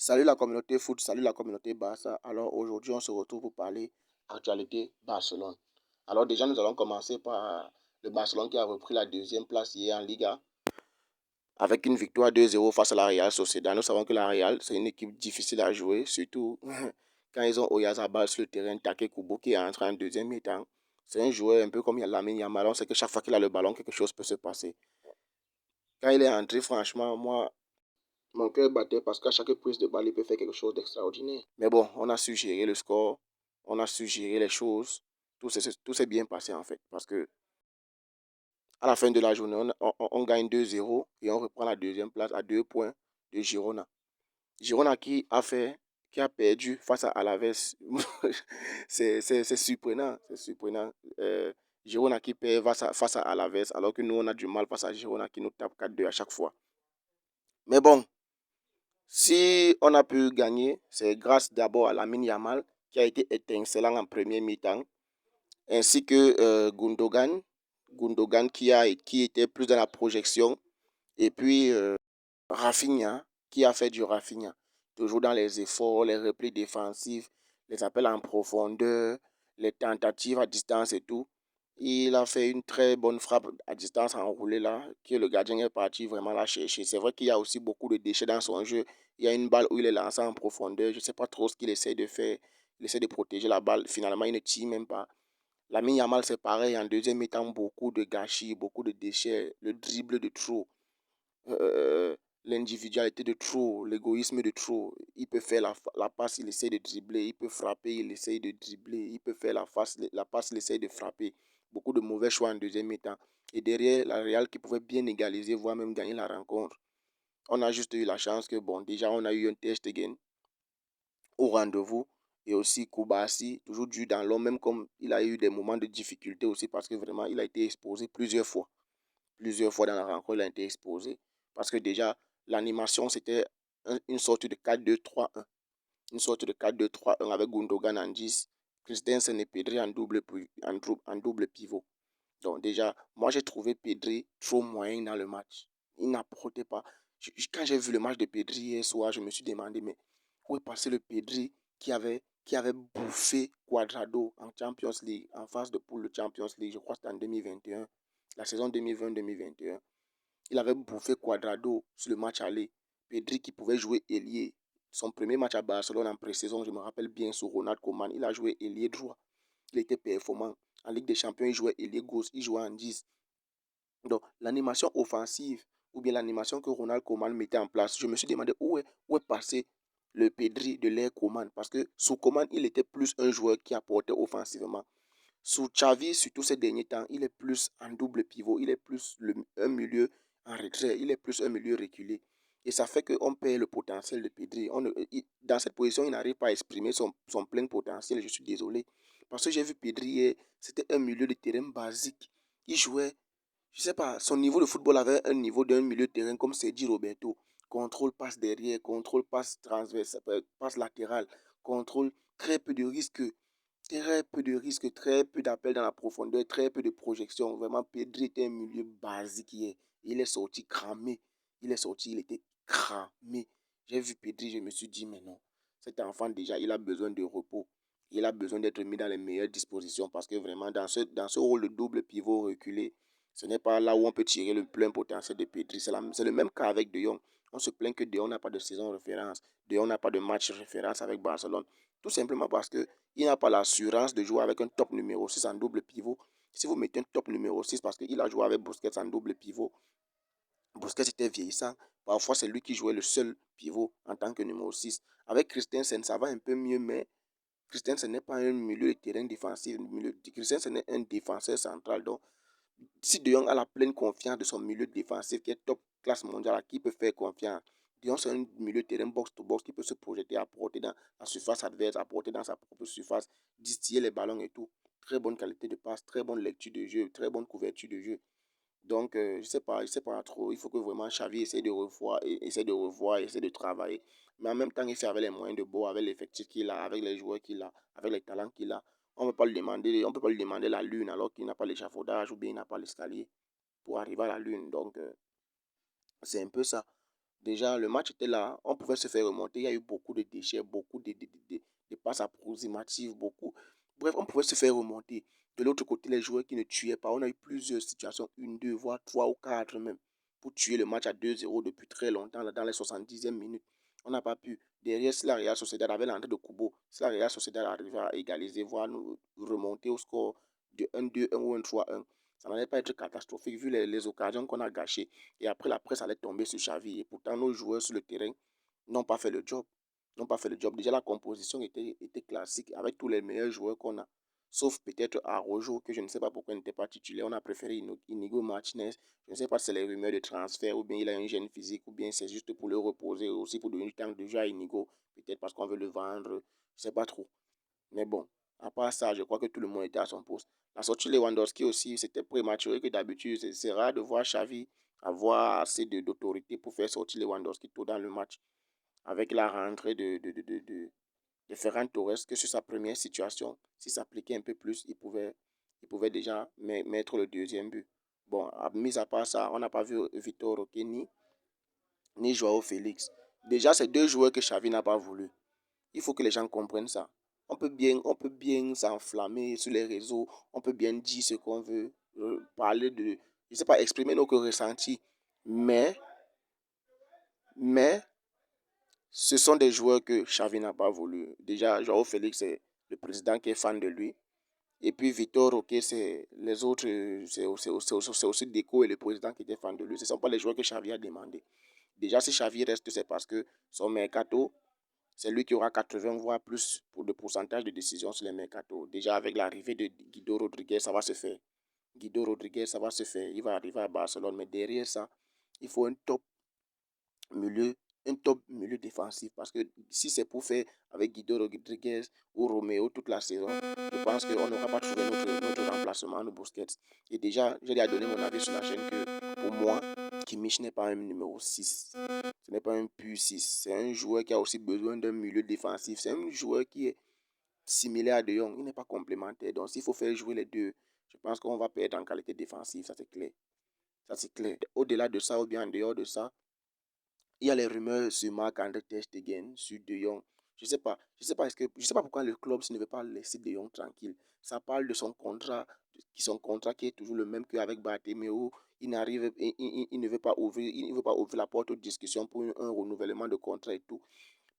Salut la communauté foot, salut la communauté Barça. Alors aujourd'hui, on se retrouve pour parler actualité Barcelone. Alors déjà, nous allons commencer par le Barcelone qui a repris la deuxième place hier en Liga avec une victoire 2-0 face à la Real Sociedad. Nous savons que la Real, c'est une équipe difficile à jouer, surtout quand ils ont Oyarzabal sur le terrain, Take Kubo qui est entré en deuxième mi-temps. C'est un joueur un peu comme Lamine Yamal. On sait que chaque fois qu'il a le ballon, quelque chose peut se passer. Quand il est entré, franchement, moi, mon cœur battait parce qu'à chaque prise de balle, il peut faire quelque chose d'extraordinaire. Mais bon, on a su gérer le score, on a su gérer les choses. Tout s'est bien passé en fait. Parce que à la fin de la journée, on gagne 2-0 et on reprend la deuxième place à 2 points de Girona. Girona qui a perdu face à Alaves. C'est surprenant. C'est surprenant. Girona qui perd face à Alaves alors que nous, on a du mal face à Girona qui nous tape 4-2 à chaque fois. Mais bon, si on a pu gagner, c'est grâce d'abord à Lamine Yamal qui a été étincelant en premier mi-temps, ainsi que Gundogan qui était plus dans la projection, et puis Rafinha qui a fait du Rafinha, toujours dans les efforts, les replis défensifs, les appels en profondeur, les tentatives à distance et tout. Il a fait une très bonne frappe à distance enroulée là, que le gardien est parti vraiment la chercher. C'est vrai qu'il y a aussi beaucoup de déchets dans son jeu. Il y a une balle où il est lancé en profondeur. Je ne sais pas trop ce qu'il essaie de faire. Il essaie de protéger la balle. Finalement, il ne tire même pas. Lamine Yamal, c'est pareil. En deuxième mi-temps, beaucoup de gâchis, beaucoup de déchets. Le dribble de trop. L'individualité de trop. L'égoïsme de trop. Il peut faire la passe, il essaie de dribbler. Il peut frapper, il essaie de dribbler. Il peut faire la passe, il essaie de frapper. Beaucoup de mauvais choix en deuxième mi-temps. Et derrière, la Real qui pouvait bien égaliser, voire même gagner la rencontre. On a juste eu la chance que, bon, déjà, on a eu un Ter Stegen au rendez-vous. Et aussi Koubassi, toujours dur dans l'homme, même comme il a eu des moments de difficulté aussi, parce que vraiment, il a été exposé plusieurs fois. Plusieurs fois dans la rencontre, il a été exposé. Parce que déjà, l'animation, c'était une sorte de 4-2-3-1. Une sorte de 4-2-3-1 avec Gundogan en 10, Christensen et Pedri en double pivot. Donc déjà, moi j'ai trouvé Pedri trop moyen dans le match. Il n'apportait pas. Quand j'ai vu le match de Pedri hier soir, je me suis demandé, mais où est passé le Pedri qui avait bouffé Cuadrado en Champions League, en phase de poule de Champions League, je crois que c'était en 2021, la saison 2020-2021. Il avait bouffé Cuadrado sur le match aller. Pedri qui pouvait jouer ailier. Son premier match à Barcelone en pré-saison, je me rappelle bien, sous Ronald Koeman, il a joué ailier droit. Il était performant. En Ligue des Champions, il jouait ailier gauche, il jouait en 10. Donc, l'animation offensive, ou bien l'animation que Ronald Koeman mettait en place, je me suis demandé où est passé le Pedri de l'ère Koeman. Parce que sous Koeman, il était plus un joueur qui apportait offensivement. Sous Xavi, surtout ces derniers temps, il est plus en double pivot, il est plus un milieu en retrait, il est plus un milieu reculé. Et ça fait qu'on perd le potentiel de Pedri. Dans cette position, il n'arrive pas à exprimer son plein potentiel, je suis désolé. Parce que j'ai vu Pedri hier, c'était un milieu de terrain basique. Il jouait, je ne sais pas, son niveau de football avait un niveau d'un milieu de terrain comme Sergi Roberto. Contrôle, passe derrière, contrôle, passe transverse, passe latérale, contrôle, très peu de risques. Très peu de risques, très peu d'appels dans la profondeur, très peu de projections. Vraiment, Pedri était un milieu basique hier. Il est sorti cramé. Il était cramé. J'ai vu Pedri, je me suis dit, mais non, cet enfant déjà, il a besoin de repos. Il a besoin d'être mis dans les meilleures dispositions parce que vraiment, dans ce rôle de double pivot reculé, ce n'est pas là où on peut tirer le plein potentiel de Pedri. C'est le même cas avec De Jong. On se plaint que De Jong n'a pas de saison référence. De Jong n'a pas de match référence avec Barcelone. Tout simplement parce qu'il n'a pas l'assurance de jouer avec un top numéro 6 en double pivot. Si vous mettez un top numéro 6 parce qu'il a joué avec Busquets en double pivot, Busquets était vieillissant. Parfois, c'est lui qui jouait le seul pivot en tant que numéro 6. Avec Christensen, ça va un peu mieux, mais Christensen n'est pas un milieu de terrain défensif. Christensen est un défenseur central. Donc, si De Jong a la pleine confiance de son milieu défensif qui est top classe mondiale, à qui peut faire confiance, De Jong c'est un milieu de terrain box-to-box qui peut se projeter, apporter dans la surface adverse, apporter dans sa propre surface, distiller les ballons et tout. Très bonne qualité de passe, très bonne lecture de jeu, très bonne couverture de jeu. Donc, je sais pas trop. Il faut que vraiment Xavi essaie de travailler. Mais en même temps, il fait avec les moyens de bord, avec l'effectif qu'il a, avec les joueurs qu'il a, avec les talents qu'il a. On peut pas lui demander la lune alors qu'il n'a pas l'échafaudage ou bien il n'a pas l'escalier pour arriver à la lune. Donc, c'est un peu ça. Déjà, le match était là, on pouvait se faire remonter. Il y a eu beaucoup de déchets, beaucoup de passes approximatives, beaucoup. Bref, on pouvait se faire remonter. De l'autre côté, les joueurs qui ne tuaient pas, on a eu plusieurs situations, une, deux, voire trois ou quatre même, pour tuer le match à 2-0 depuis très longtemps, là, dans les 70e minutes. On n'a pas pu. Derrière, si la Real Sociedad avait l'entrée de Kubo, si la Real Sociedad arrivait à égaliser, voire nous remonter au score de 1-2, 1 ou 1-3-1, ça n'allait pas être catastrophique vu les occasions qu'on a gâchées. Et après, la presse allait tomber sur Xavi. Et pourtant, nos joueurs sur le terrain n'ont pas fait le job. N'ont pas fait le job. Déjà, la composition était classique avec tous les meilleurs joueurs qu'on a. Sauf peut-être Arojo, que je ne sais pas pourquoi il n'était pas titulaire. On a préféré Inigo Martinez. Je ne sais pas si c'est les rumeurs de transfert ou bien il a une gêne physique ou bien c'est juste pour le reposer aussi pour donner du temps de jeu à Inigo. Peut-être parce qu'on veut le vendre. Je ne sais pas trop. Mais bon, à part ça, je crois que tout le monde était à son poste. La sortie de Lewandowski aussi, c'était prématuré que d'habitude. C'est rare de voir Xavi avoir assez d'autorité pour faire sortir Lewandowski tôt dans le match. Avec la rentrée de Ferran Torres, que sur sa première situation, s'il s'appliquait un peu plus, il pouvait déjà mettre le deuxième but. Bon, mis à part ça, on n'a pas vu Vitor Roque ni Joao Félix. Déjà, c'est deux joueurs que Xavi n'a pas voulu. Il faut que les gens comprennent ça. On peut bien s'enflammer sur les réseaux, on peut bien dire ce qu'on veut, parler de, je ne sais pas, exprimer nos ressentis. Mais, mais, ce sont des joueurs que Xavi n'a pas voulu. Déjà, Joao Félix, c'est le président qui est fan de lui. Et puis Victor Roque, c'est les autres, c'est aussi Deco et le président qui étaient fans de lui. Ce ne sont pas les joueurs que Xavi a demandé. Déjà, si Xavi reste, c'est parce que son mercato, c'est lui qui aura 80 voire plus pour de pourcentage de décision sur les mercato. Déjà, avec l'arrivée de Guido Rodriguez, ça va se faire. Guido Rodriguez, ça va se faire. Il va arriver à Barcelone. Mais derrière ça, il faut milieu, un top milieu défensif. Parce que si c'est pour faire avec Guido Rodriguez ou Romeo toute la saison, je pense qu'on n'aura pas trouvé notre remplacement de Busquets. Et déjà, j'ai déjà donné mon avis sur la chaîne que pour moi, Kimmich n'est pas un numéro 6. Ce n'est pas un pur 6. C'est un joueur qui a aussi besoin d'un milieu défensif. C'est un joueur qui est similaire à De Jong. Il n'est pas complémentaire. Donc, s'il faut faire jouer les deux, je pense qu'on va perdre en qualité défensive. Ça, c'est clair. Ça, c'est clair. Au-delà de ça, ou bien en dehors de ça, il y a les rumeurs sur Marc-André Ter Stegen, sur De Jong. Je sais pas pourquoi le club ne veut pas laisser De Jong tranquille. Ça parle de son contrat qui est toujours le même qu'avec Bartomeu. Il ne veut pas ouvrir la porte aux discussions pour un renouvellement de contrat et tout.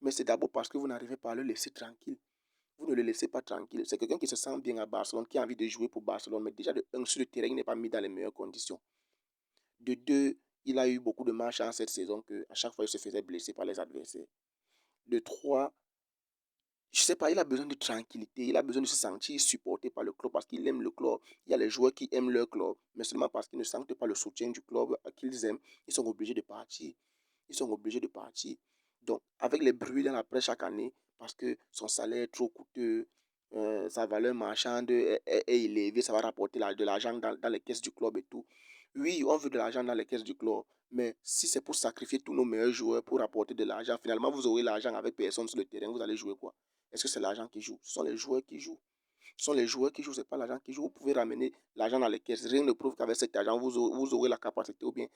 Mais c'est d'abord parce que vous n'arrivez pas à le laisser tranquille. Vous ne le laissez pas tranquille. C'est quelqu'un qui se sent bien à Barcelone, qui a envie de jouer pour Barcelone. Mais déjà, de un, sur le terrain, il n'est pas mis dans les meilleures conditions. De deux, il a eu beaucoup de malchance cette saison que à chaque fois il se faisait blesser par les adversaires. De trois, je sais pas, il a besoin de tranquillité, il a besoin de se sentir supporté par le club parce qu'il aime le club. Il y a les joueurs qui aiment leur club, mais seulement parce qu'ils ne sentent pas le soutien du club qu'ils aiment, ils sont obligés de partir. Ils sont obligés de partir. Donc, avec les bruits dans la presse chaque année, parce que son salaire est trop coûteux, sa valeur marchande est élevée, ça va rapporter de l'argent dans les caisses du club et tout. Oui, on veut de l'argent dans les caisses du club, mais si c'est pour sacrifier tous nos meilleurs joueurs pour apporter de l'argent, finalement, vous aurez l'argent avec personne sur le terrain, vous allez jouer quoi? Est-ce que c'est l'argent qui joue? Ce sont les joueurs qui jouent. Ce sont les joueurs qui jouent, ce n'est pas l'argent qui joue. Vous pouvez ramener l'argent dans les caisses. Rien ne prouve qu'avec cet argent, vous aurez la capacité ou bien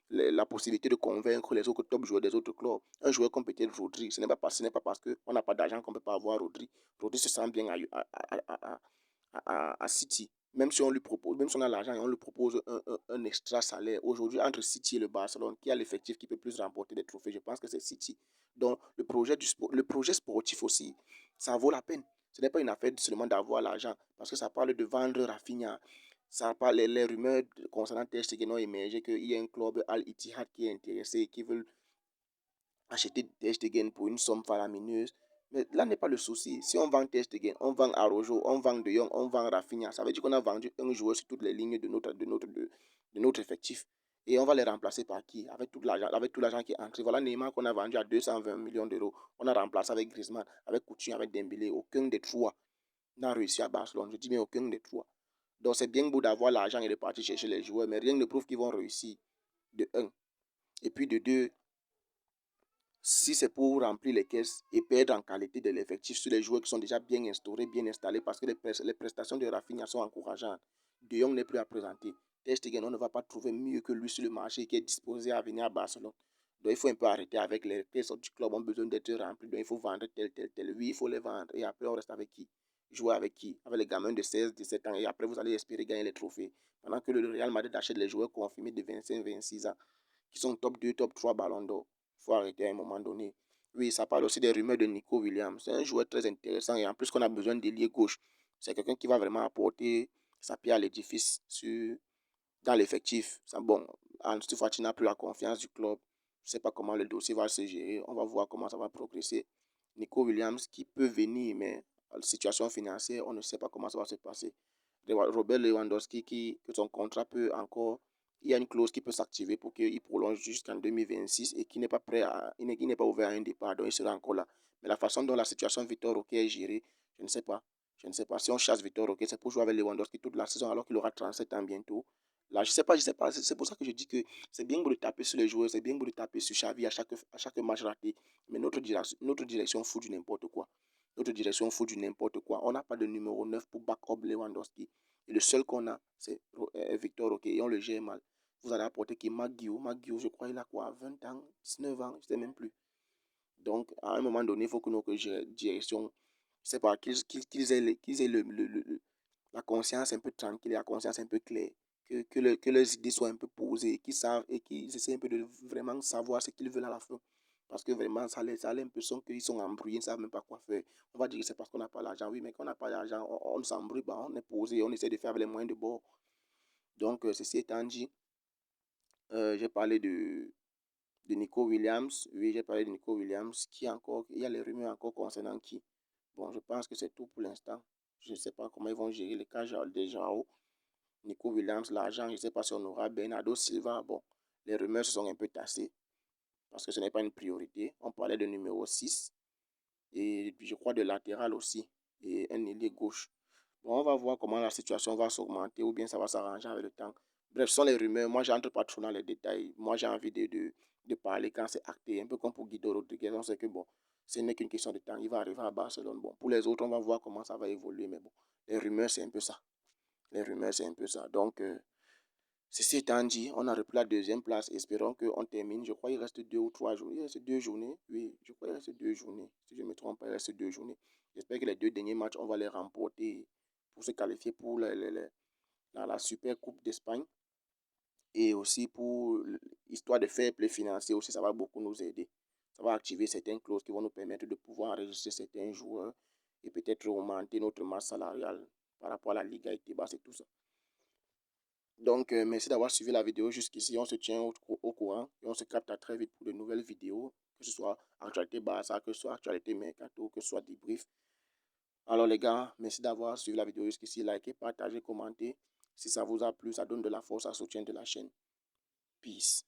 la possibilité de convaincre les autres top joueurs des autres clubs. Un joueur comme peut-être Rodri, ce n'est pas parce qu'on n'a pas d'argent qu'on ne peut pas avoir Rodri. Rodri se sent bien à City. Même si on lui propose, même si on a l'argent et on lui propose un extra salaire. Aujourd'hui, entre City et le Barcelone, qui a l'effectif qui peut plus remporter des trophées, je pense que c'est City. Donc, le projet sportif aussi, ça vaut la peine. Ce n'est pas une affaire seulement d'avoir l'argent, parce que ça parle de vendre Rafinha. Ça parle, les rumeurs concernant Ter Stegen ont émergé qu'il y a un club Al-Ittihad qui est intéressé et qui veut acheter Ter Stegen pour une somme faramineuse. Mais là n'est pas le souci. Si on vend Ter Stegen, on vend Arojo, on vend De Jong, on vend Rafinha, ça veut dire qu'on a vendu un joueur sur toutes les lignes de notre effectif. Et on va les remplacer par qui? Avec tout l'argent qui est entré. Voilà Neymar qu'on a vendu à 220 millions d'euros. On a remplacé avec Griezmann, avec Coutinho, avec Dembélé. Aucun des trois n'a réussi à Barcelone. Je dis bien aucun des trois. Donc c'est bien beau d'avoir l'argent et de partir chercher les joueurs, mais rien ne prouve qu'ils vont réussir. De un. Et puis de deux, si c'est pour remplir les caisses et perdre en qualité de l'effectif sur les joueurs qui sont déjà bien instaurés, bien installés, parce que les prestations de Rafinha sont encourageantes. De Jong n'est plus à présenter. Ter Stegen, on ne va pas trouver mieux que lui sur le marché qui est disposé à venir à Barcelone. Donc, il faut un peu arrêter avec les caisses du club ont besoin d'être remplis. Donc, il faut vendre tel. Oui, il faut les vendre. Et après, on reste avec qui? Jouer avec qui? Avec les gamins de 16, 17 ans. Et après, vous allez espérer gagner les trophées. Pendant que le Real Madrid achète les joueurs confirmés de 25, 26 ans, qui sont top 2, top 3 ballons d'or. Il faut arrêter à un moment donné. Oui, ça parle aussi des rumeurs de Nico Williams. C'est un joueur très intéressant. Et en plus, qu'on a besoin d'ailier gauche. C'est quelqu'un qui va vraiment apporter sa pierre à l'édifice dans l'effectif. Bon, Ansu Fati n'a plus la confiance du club. Je ne sais pas comment le dossier va se gérer. On va voir comment ça va progresser. Nico Williams qui peut venir, mais la situation financière, on ne sait pas comment ça va se passer. Robert Lewandowski, que son contrat peut encore... Il y a une clause qui peut s'activer pour qu'il prolonge jusqu'en 2026 et qui n'est pas prêt à... Il n'est pas ouvert à un départ, donc il sera encore là. Mais la façon dont la situation Victor Roquet est gérée, je ne sais pas. Je ne sais pas. Si on chasse Victor Roquet, c'est pour jouer avec Lewandowski toute la saison alors qu'il aura 37 ans bientôt. Là, je sais pas. C'est pour ça que je dis que c'est bien beau de taper sur les joueurs, c'est bien beau de taper sur Xavi à chaque match raté. Mais notre direction fout du n'importe quoi. Notre direction fout du n'importe quoi. On n'a pas de numéro 9 pour back-up Lewandowski. Et le seul qu'on a, c'est Victor Roquet. Et on le gère mal. Vous allez apporter qui Maguio, je crois, il a quoi, 20 ans, 19 ans, je ne sais même plus. Donc, à un moment donné, il faut que notre direction, je sais pas, qu'ils aient la conscience un peu tranquille, la conscience un peu claire, que leurs idées soient un peu posées, qu'ils savent et qu'ils essaient un peu de vraiment savoir ce qu'ils veulent à la fin. Parce que vraiment, ça a l'impression qu'ils sont embrouillés, ils ne savent même pas quoi faire. On va dire que c'est parce qu'on n'a pas l'argent. Oui, mais quand on n'a pas l'argent, on s'embrouille, on est posé, on essaie de faire avec les moyens de bord. Donc, ceci étant dit, j'ai parlé de Nico Williams. Oui, j'ai parlé de Nico Williams. Il y a les rumeurs encore concernant qui? Bon, je pense que c'est tout pour l'instant. Je ne sais pas comment ils vont gérer les cas des Jao. Nico Williams, l'argent, je ne sais pas si on aura Bernardo Silva. Bon, les rumeurs se sont un peu tassées parce que ce n'est pas une priorité. On parlait de numéro 6 et puis je crois de latéral aussi et un ailier gauche. Bon, on va voir comment la situation va s'augmenter ou bien ça va s'arranger avec le temps. Bref, ce sont les rumeurs. Moi, je n'entre pas trop dans les détails. Moi, j'ai envie de parler quand c'est acté. Un peu comme pour Guido Rodriguez. On sait que bon, ce n'est qu'une question de temps. Il va arriver à Barcelone. Bon, pour les autres, on va voir comment ça va évoluer. Mais bon, les rumeurs, c'est un peu ça. Les rumeurs, c'est un peu ça. Donc, ceci étant dit, on a repris la deuxième place. Espérons qu'on termine. Je crois qu'il reste 2 ou 3 journées. Il reste 2 journées. Oui, je crois qu'il reste 2 journées. Si je ne me trompe pas, il reste 2 journées. J'espère que les 2 derniers matchs, on va les remporter pour se qualifier pour la Super Coupe d'Espagne. Et aussi pour l'histoire de fair play financier aussi, ça va beaucoup nous aider. Ça va activer certaines clauses qui vont nous permettre de pouvoir enregistrer certains joueurs et peut-être augmenter notre masse salariale par rapport à la Liga et Tebas et tout ça. Donc, merci d'avoir suivi la vidéo jusqu'ici. On se tient au courant et on se capte à très vite pour de nouvelles vidéos, que ce soit actualité Barça, que ce soit actualité Mercato, que ce soit débrief. Alors les gars, merci d'avoir suivi la vidéo jusqu'ici. Likez, partagez, commentez. Si ça vous a plu, ça donne de la force à soutien de la chaîne. Peace.